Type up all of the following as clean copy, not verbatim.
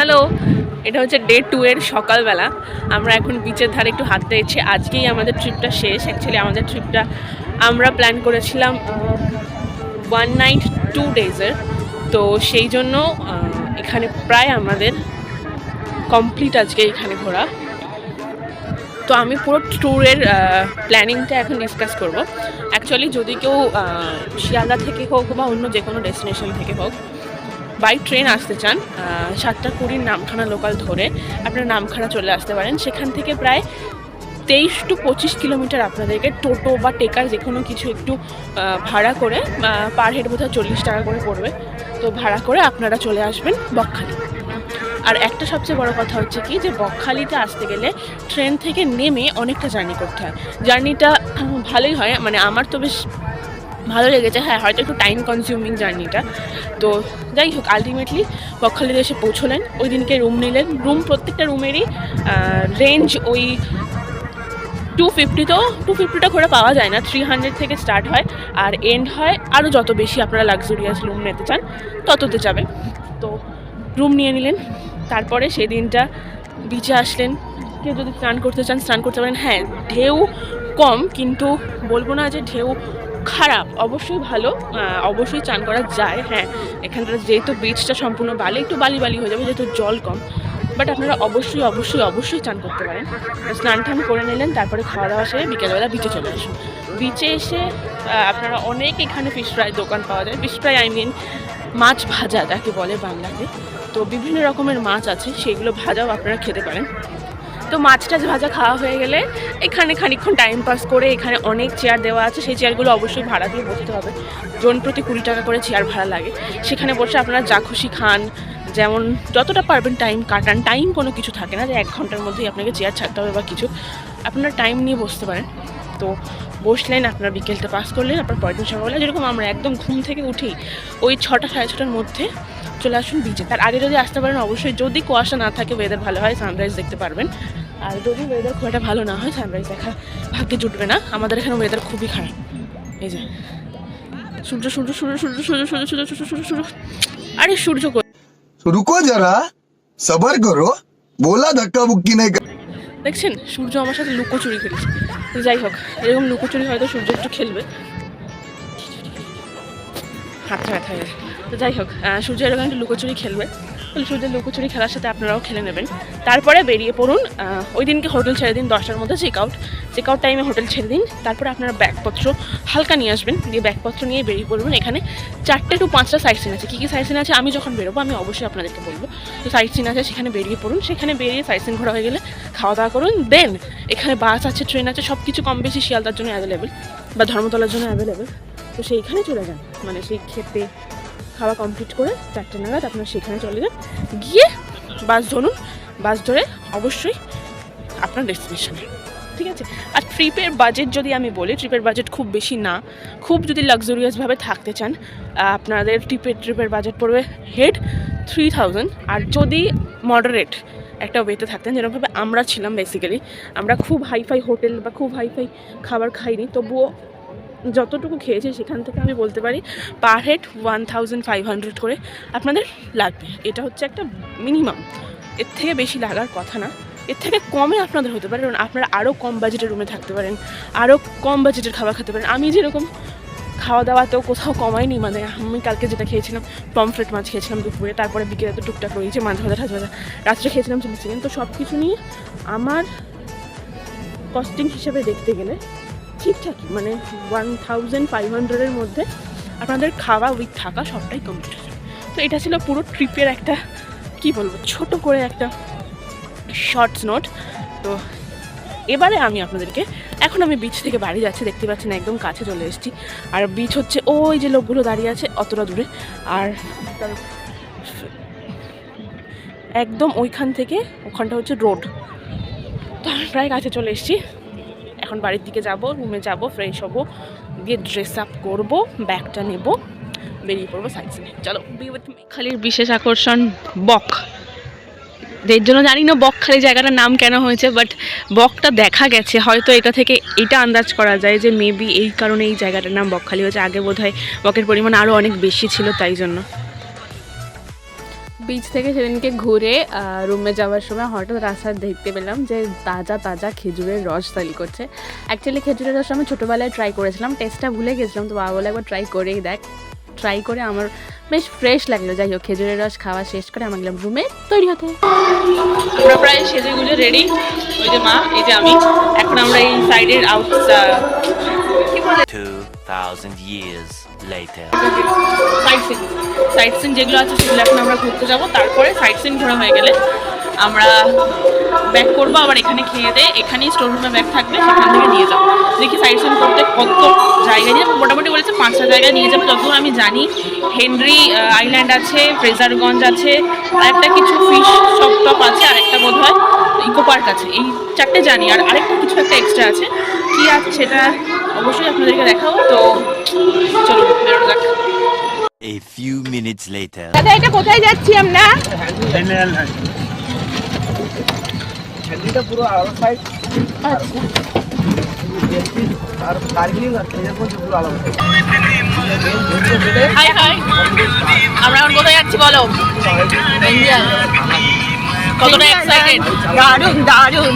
Hello, এটা হচ্ছে day 2 এর সকালবেলা। আমরা এখন বিচের ধারে একটু হাঁটতে এসেছি। আজকেই আমাদের ট্রিপটা শেষ। অ্যাকচুয়ালি আমাদের ট্রিপটা আমরা প্ল্যান করেছিলাম 1 নাইট 2 ডেজের। তো সেই জন্য এখানে প্রায় আমাদের কমপ্লিট আজকে এখানে ঘোরা। তো আমি পুরো ট্যুরের প্ল্যানিংটা এখন ডিসকাস করব। অ্যাকচুয়ালি যদি কেউ শিয়ালদা থেকে হোক বা অন্য যে কোনো ডেস্টিনেশন থেকে হোক বাই ট্রেন আসতে চান, 7:20 নামখানা লোকাল ধরে আপনারা নামখানা চলে আসতে পারেন। সেখান থেকে প্রায় 23 to 25 কিলোমিটার আপনাদেরকে টোটো বা টেকার যে কোনো কিছু একটু ভাড়া করে, পার হেড বোধহয় 40 টাকা করে পড়বে। তো ভাড়া করে আপনারা চলে আসবেন বকখালি। আর একটা সবচেয়ে বড় কথা হচ্ছে কি, যে বকখালিতে আসতে গেলে ট্রেন থেকে নেমে অনেকটা জার্নি করতে হয়। জার্নিটা ভালোই হয়, মানে আমার তো বেশ ভালো লেগেছে। হ্যাঁ, হয়তো একটু টাইম কনজিউমিং জার্নিটা। তো যাই হোক, আলটিমেটলি বকখালিতে এসে পৌঁছলেন। ওই দিনকে রুম নিলেন। রুম প্রত্যেকটা রুমেরই রেঞ্জ ওই 250, তো 250টা করে পাওয়া যায় না, 300 থেকে স্টার্ট হয় আর এন্ড হয় আরও যত বেশি আপনারা লাক্সারিয়াস রুম নিতে চান তততে যাবে। তো রুম নিয়ে নিলেন। তারপরে সেই দিনটা বিচে আসলেন। কেউ যদি স্নান করতে চান স্নান করতে পারেন। হ্যাঁ, ঢেউ কম, কিন্তু বলবো না যে ঢেউ খারাপ, অবশ্যই ভালো, অবশ্যই চান করা যায়। হ্যাঁ, এখানটা যেহেতু বিচটা সম্পূর্ণ বালি, একটু বালি বালি হয়ে যাবে যেহেতু জল কম, বাট আপনারা অবশ্যই অবশ্যই অবশ্যই চান করতে পারেন। স্নান টান করে নিলেন, তারপরে খাওয়া দাওয়া সেরে বিকেলবেলা বিচে চলে আসুন। বিচে এসে আপনারা অনেক এখানে ফিশ ফ্রাই দোকান পাওয়া যায়। ফিশ ফ্রাই মাছ ভাজা যাকে বলে বাংলাতে। তো বিভিন্ন রকমের মাছ আছে, সেগুলো ভাজাও আপনারা খেতে পারেন। তো মাছটা ভাজা খাওয়া হয়ে গেলে এখানে খানিকক্ষণ টাইম পাস করে, এখানে অনেক চেয়ার দেওয়া আছে, সেই চেয়ারগুলো অবশ্যই ভাড়া দিয়ে বসতে হবে। জন প্রতি 20 টাকা করে চেয়ার ভাড়া লাগে। সেখানে বসে আপনারা যা খুশি খান, যেমন যতটা পারবেন টাইম কাটান। টাইম কোনো কিছু থাকে না যে 1 ঘন্টার মধ্যেই আপনাকে চেয়ার ছাড়তে হবে বা কিছু, আপনারা টাইম নিয়ে বসতে পারেন। তো বসলেন, আপনারা বিকেলটা পাস করলেন। আপনার পরের দিন সকালবেলা যেরকম আমরা একদম ঘুম থেকে উঠি ওই 6টা সাড়ে 6টার মধ্যে চলে আসুন বিচে। তার আগে যদি আসতে পারেন অবশ্যই, যদি কুয়াশা না থাকে, ওয়েদার ভালো হয়, সানরাইজ দেখতে পারবেন। আর যদি ওয়েদার খুব একটা ভালো না হয়, সানরাইজ দেখা ভাগ্যে জুটবে না। আমাদের এখানে ওয়েদার খুবই খারাপ। এই যে সূর্য সূর্য সূর্য সূর্য সূর্য সূর্য সূর্য সূর্য সূর্য সূর্য আরে সূর্য रुको जरा सबर करो बोला धक्का बुक्की नहीं দেখছেন, সূর্য আমার সাথে লুকোচুরি খেলছে। তো যাই হোক, এরকম লুকোচুরি হয়তো সূর্য একটু খেলবে। হাতটা ব্যথা হয়ে গেছে। তো যাই হোক, সূর্য এরকম একটু লুকোচুরি খেলবে। তাহলে সূর্যের লুকোচুরি খেলার সাথে আপনারাও খেলে নেবেন। তারপরে বেরিয়ে পড়ুন। ওই দিনকে হোটেল ছেড়ে দিন 10টার মধ্যে চেক আউট টাইমে হোটেল ছেড়ে দিন। তারপরে আপনারা ব্যাগপত্র হালকা নিয়ে আসবেন, দিয়ে ব্যাগপত্র নিয়ে বেরিয়ে পড়বেন। এখানে 4টে to 5টা সাইট সিন আছে। কী কী সাইট সিন আছে আমি যখন বেরোবো আমি অবশ্যই আপনাদেরকে বলবো। তো সাইট সিন আছে, সেখানে বেরিয়ে পড়ুন। সেখানে বেরিয়ে সাইট সিন ঘোরা হয়ে গেলে খাওয়া দাওয়া করুন। দেন এখানে বাস আছে, ট্রেন আছে, সব কিছু কম বেশি শিয়ালদার জন্য অ্যাভেলেবেল বা ধর্মতলার জন্য অ্যাভেলেবেল। তো সেইখানে চলে যান, মানে সেই খেতে খাওয়া কমপ্লিট করে 4টে নাগাদ আপনারা সেখানে চলে যান। গিয়ে বাস ধরুন। বাস ধরে অবশ্যই আপনার ডেস্টিনেশনে, ঠিক আছে। আর ট্রিপের বাজেট যদি আমি বলি, ট্রিপের বাজেট খুব বেশি না। খুব যদি লাক্সারিয়াসভাবে থাকতে চান, আপনাদের ট্রিপের বাজেট পড়বে হেড 3000। আর যদি মডারেট একটা ওয়েতে থাকতেন, যেরকমভাবে আমরা ছিলাম, বেসিক্যালি আমরা খুব হাইফাই হোটেল বা খুব হাইফাই খাবার খাইনি, তবুও যতটুকু খেয়েছি সেখান থেকে আমি বলতে পারি পার হেড 1500 করে আপনাদের লাগবে। এটা হচ্ছে একটা মিনিমাম, এর থেকে বেশি লাগার কথা না। এর থেকে কমে আপনাদের হতে পারে, কারণ আপনারা আরও কম বাজেটের রুমে থাকতে পারেন, আরও কম বাজেটের খাবার খেতে পারেন। আমি যেরকম খাওয়া দাওয়াতেও কোথাও কমাইনি, মানে আমি কালকে যেটা খেয়েছিলাম পমফ্রেট মাছ খেয়েছিলাম দুপুরে, তারপরে বিকেলে তো টুকটাক রয়েছে মাছ ভাজা ঠাজ ভাজা, রাত্রে খেয়েছিলাম চিলি চিকেন। তো সব কিছু নিয়ে আমার কস্টিং হিসেবে দেখতে গেলে ঠিকঠাকই, মানে 1500-এর মধ্যে আপনাদের খাওয়া উইথ থাকা সবটাই কমপ্লিট হয়ে যাবে। তো এটা ছিল পুরো ট্রিপের একটা, কি বলবো, ছোট করে একটা শর্টস নোট। তো এবারে আমি আপনাদেরকে, এখন আমি বিচ থেকে বাড়ি যাচ্ছি, দেখতে পাচ্ছি না, একদম কাছে চলে এসেছি। আর বিচ হচ্ছে ওই যে লোকগুলো দাঁড়িয়ে আছে অতটা দূরে, আর একদম ওইখান থেকে ওখানটা হচ্ছে রোড। তো আমি প্রায় কাছে চলে এসেছি। এখন বাড়ির দিকে যাব, রুমে যাব, ফ্রেশ হবো, দিয়ে ড্রেস আপ করবো, ব্যাগটা নেব, বেরিয়ে পড়বো সাইড সিনে। চলো বি উইথ মি। খালির বিশেষ আকর্ষণ বক, এর জন্য জানি না বকখালি জায়গাটার নাম কেন হয়েছে, বাট বকটা দেখা গেছে, হয়তো এটা থেকে এটা আন্দাজ করা যায় যে মেবি এই কারণে এই জায়গাটার নাম বকখালি হয়েছে। আগে বোধহয় বকের পরিমাণ আরও অনেক বেশি ছিল, তাই জন্য। বিচ থেকে সেদিনকে ঘুরে রুমে যাওয়ার সময় হঠাৎ রাস্তায় দেখতে পেলাম যে তাজা তাজা খেজুরের রস সেল করছে। অ্যাকচুয়ালি খেজুরের রস আমি ছোটোবেলায় ট্রাই করেছিলাম, টেস্টটা ভুলে গেছিলাম, তো বাবা বলে একবার ট্রাই করেই দেখ। ট্রাই করে আমার বেশ ফ্রেশ লাগলো। যাই হোক, খেজুরের রস খাওয়া শেষ করে আমার গেলাম রুমে তৈরি হতে। আমরা প্রায় সেজে গুজে রেডি, ওই যে মা, এই যে আমি। এখন আমরা এই সাইডের কি বলে 2000 years later. সাইট সিন যেগুলো আছে সেগুলো এখন আমরা ঘুরতে যাবো। তারপরে সাইট সিন ঘোরা হয়ে গেলে আমরা ব্যাক করবো, আবার এখানে খেয়ে দিয়ে এখানেই স্টোর রুমে ব্যাগ থাকবে, সেখান থেকে নিয়ে যাবো। দেখি সাইট সিন করতে কত জায়গায় নিয়ে যাবো। মোটামুটি বলেছে 5টা জায়গায় নিয়ে যাবে যতদূর আমি জানি। হেনরি আইল্যান্ড আছে, ফ্রেজারগঞ্জ আছে, আর একটা কিছু ফিশ শপ টপ আছে, আর একটা বোধ হয় ইকো পার্ক আছে। এই 4টে জানি, আর আরেকটা কিছু একটা এক্সট্রা আছে। কী আছে সেটা অবশ্যই আপনাদেরকে দেখাবো। তো চলো বেরোনো যাক। A few minutes later. দাদা, এটা কোথায় যাচ্ছি আমরা? পুরো আলাদা সাইড আচ্ছা, আর দার্জিলিং আর পুরো আলাদা সাইড। হাই হাই, আমরা এখন কোথায় যাচ্ছি বলো? ইন্ডিয়া। কতটা এক্সাইটেড! দারুণ দারুণ।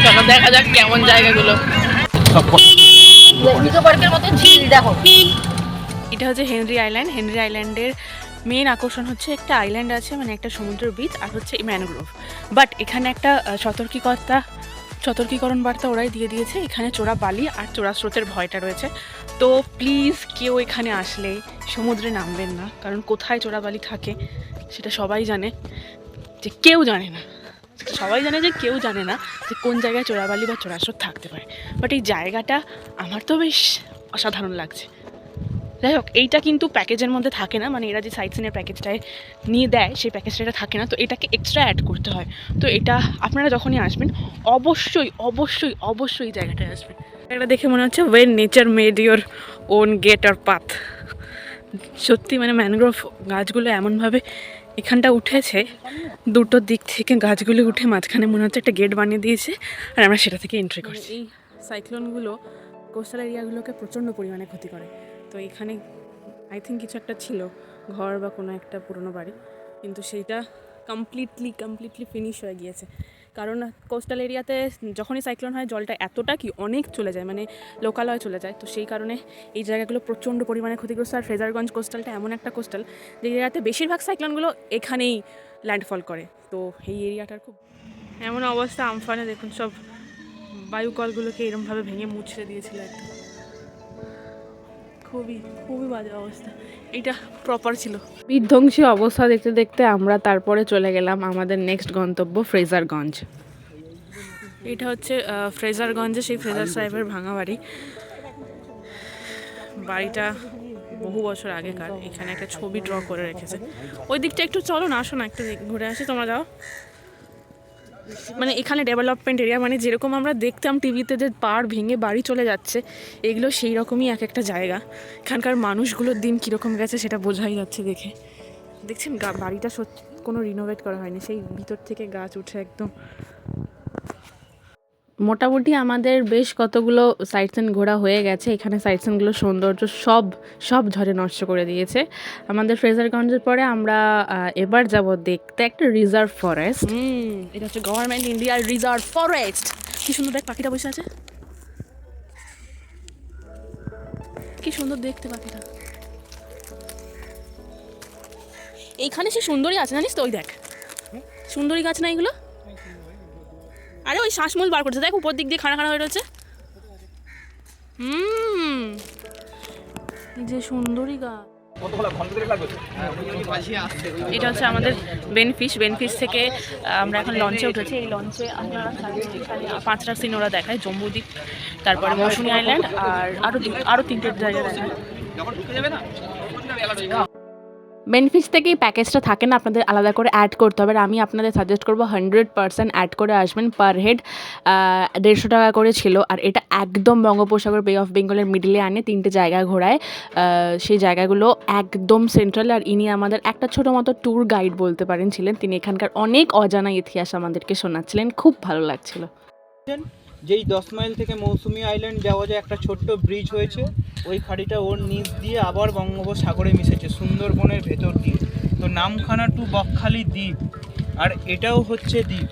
চলো দেখা যাক কেমন জায়গাগুলো। ইকো পার্কের মতো ঝিল দেখো। এটা হচ্ছে হেনরি আইল্যান্ড। হেনরি আইল্যান্ডের মেন আকর্ষণ হচ্ছে একটা আইল্যান্ড আছে, মানে একটা সমুদ্র বিচ, আর হচ্ছে এই ম্যানগ্রোভ। বাট এখানে একটা সতর্কীকরণ বার্তা ওরাই দিয়ে দিয়েছে, এখানে চোরা বালি আর চোরা স্রোতের ভয়টা রয়েছে। তো প্লিজ কেউ এখানে আসলে সমুদ্রে নামবেন না, কারণ কোথায় চোরা বালি থাকে সেটা সবাই জানে, যে কেউ জানে না। সবাই জানে যে কেউ জানে না যে কোন জায়গায় চোরাবালি বা চোরাস্রোত থাকতে পারে। বাট এই জায়গাটা আমার তো বেশ অসাধারণ লাগছে। যাই হোক, এইটা কিন্তু প্যাকেজের মধ্যে থাকে না, মানে এরা যে সাইট সিনের প্যাকেজটায় নিয়ে দেয় সেই প্যাকেজটা এটা থাকে না, তো এটাকে এক্সট্রা অ্যাড করতে হয়। তো এটা আপনারা যখনই আসবেন অবশ্যই অবশ্যই অবশ্যই জায়গাটায় আসবেন। এটা দেখে মনে হচ্ছে when nature made your own gate or path. সত্যি মানে ম্যানগ্রোভ গাছগুলো এমনভাবে এখানটা উঠেছে, দুটো দিক থেকে গাছগুলো উঠে মাঝখানে মনে হচ্ছে একটা গেট বানিয়ে দিয়েছে, আর আমরা সেটা থেকে এন্ট্রি করছি। এই সাইক্লোনগুলো কোস্টাল এরিয়াগুলোকে প্রচণ্ড পরিমাণে ক্ষতি করে। তো এখানে আই থিঙ্ক কিছু একটা ছিল, ঘর বা কোনো একটা পুরনো বাড়ি, কিন্তু সেইটা কমপ্লিটলি ফিনিশ হয়ে গিয়েছে। কারণ কোস্টাল এরিয়াতে যখনই সাইক্লোন হয় জলটা এতটা কি অনেক চলে যায়, মানে লোকালয়ে চলে যায়। তো সেই কারণে এই জায়গাগুলো প্রচণ্ড পরিমাণে ক্ষতিগ্রস্ত। আর ফ্রেজারগঞ্জ কোস্টালটা এমন একটা কোস্টাল যে এরিয়াতে বেশিরভাগ সাইক্লোনগুলো এখানেই ল্যান্ডফল করে। তো এই এরিয়াটার খুব এমন অবস্থা, আমফানে দেখুন সব বায়ুকলগুলোকে এরমভাবে ভেঙে মুছড়ে দিয়েছিল একদম। খুবই বাজে অবস্থা, এটা প্রপার ছিল। বিধ্বংসী অবস্থা দেখতে দেখতে আমরা তারপরে চলে গেলাম আমাদের নেক্সট গন্তব্য ফ্রেজারগঞ্জ। এটা হচ্ছে ফ্রেজারগঞ্জে সেই ফ্রেজার সাহেবের ভাঙা বাড়ি। বাড়িটা বহু বছর আগেকার। এখানে একটা ছবি ড্র করে রেখেছে। ওই দিকটা একটু চলো না, আসো না, একটু ঘুরে আসি, তোমরা যাও। মানে এখানে ডেভেলপমেন্ট এরিয়া, মানে যেরকম আমরা দেখতাম টিভিতে যে পাড় ভেঙে বাড়ি চলে যাচ্ছে, এগুলো সেই রকমই এক একটা জায়গা। এখানকার মানুষগুলোর দিন কীরকম গেছে সেটা বোঝাই যাচ্ছে দেখে। দেখছেন বাড়িটা সত্যি কোনো রিনোভেট করা হয়নি, সেই ভিতর থেকে গাছ উঠে একদম। মোটামুটি আমাদের বেশ কতগুলো সাইট সিন ঘোরা হয়ে গেছে। এখানে সাইট সিনগুলোর সৌন্দর্য সব ঝড়ে নষ্ট করে দিয়েছে। আমাদের ফ্রেজারগঞ্জের পরে আমরা এবার যাব দেখতে একটা রিজার্ভ ফরেস্ট। এটা হচ্ছে গভর্নমেন্ট ইন্ডিয়ার রিজার্ভ ফরেস্ট। কি সুন্দর দেখ, পাখিটা বসে আছে, কি সুন্দর দেখতে পাখিটা। এইখানে সে সুন্দরী আছে জানিস তো, ওই দেখ সুন্দরী গাছ না এগুলো। আরে ওই শ্বাসমূল বার করছে, দেখ উপর দিক দিয়ে খাড়া হয়ে রয়েছে। যে সুন্দরী গাছ। এটা হচ্ছে আমাদের বেনফিশ থেকে আমরা এখন লঞ্চে উঠেছি। এই লঞ্চে আপনারা 5টা সিন ওরা দেখায়, জম্বুদ্বীপ, তারপরে মৌসুমী আইল্যান্ড, আর আরও 3টে জায়গা দেখায়। বেনিফিটস থেকে এই প্যাকেজটা থাকে না, আপনাদের আলাদা করে অ্যাড করতে হবে। আর আমি আপনাদের সাজেস্ট করবো 100% অ্যাড করে আসবেন। পার হেড 150 টাকা করে ছিল। আর এটা একদম বঙ্গোপসাগর, বে অফ বেঙ্গলের মিডলে আনে 3টে জায়গা ঘোরায়। সেই জায়গাগুলো একদম সেন্ট্রাল। আর ইনি আমাদের একটা ছোটো মতো ট্যুর গাইড বলতে পারেন ছিলেন। তিনি এখানকার অনেক অজানা ইতিহাস আমাদেরকে শোনাচ্ছিলেন, খুব ভালো লাগছিল। যেই 10 মাইল থেকে মৌসুমী আইল্যান্ড যাওয়া যায় একটা ছোট্ট ব্রিজ হয়েছে, ওই খাড়িটা ওর নিচ দিয়ে আবার বঙ্গোপসাগরে মিশেছে সুন্দরবনের ভেতর দিয়ে। তো নামখানা টু বকখালি দ্বীপ, আর এটাও হচ্ছে দ্বীপ।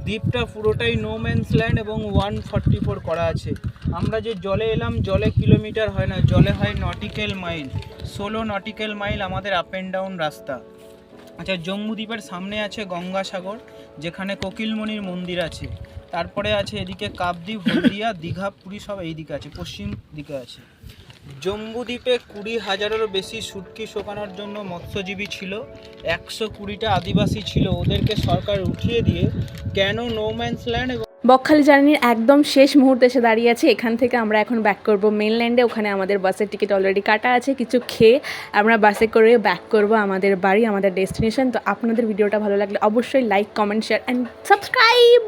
দ্বীপটা পুরোটাই নো ম্যানস ল্যান্ড এবং 144 করা আছে। আমরা যে জলে এলাম, জলে কিলোমিটার হয় না, জলে হয় নটিক্যাল মাইল। 16 নটিক্যাল মাইল আমাদের আপ অ্যান্ড ডাউন রাস্তা। আচ্ছা, জম্বুদ্বীপের সামনে আছে গঙ্গাসাগর, যেখানে কোকিলমণির মন্দির আছে। তারপরে আছে এদিকে কাকদ্বীপ, হলদিয়া, দীঘা, পুরী, সব এই দিকে আছে, পশ্চিম দিকে আছে। জম্বুদ্বীপে 20,000-এরও বেশি শুটকি শোকানোর জন্য মৎস্যজীবী ছিল। 120টা আদিবাসী ছিল, ওদেরকে সরকার উঠিয়ে দিয়ে কেন নো ম্যানস ল্যান্ড এবং বকখালি জার্নির একদম শেষ মুহূর্তে এসে দাঁড়িয়ে আছে। এখান থেকে আমরা এখন ব্যাক করব মেনল্যান্ডে। ওখানে আমাদের বাসের টিকিট অলরেডি কাটা আছে। কিছু খেয়ে আমরা বাসে করে ব্যাক করব আমাদের বাড়ি, আমাদের ডেস্টিনেশন। তো আপনাদের ভিডিওটা ভালো লাগলে অবশ্যই like, comment, share and subscribe.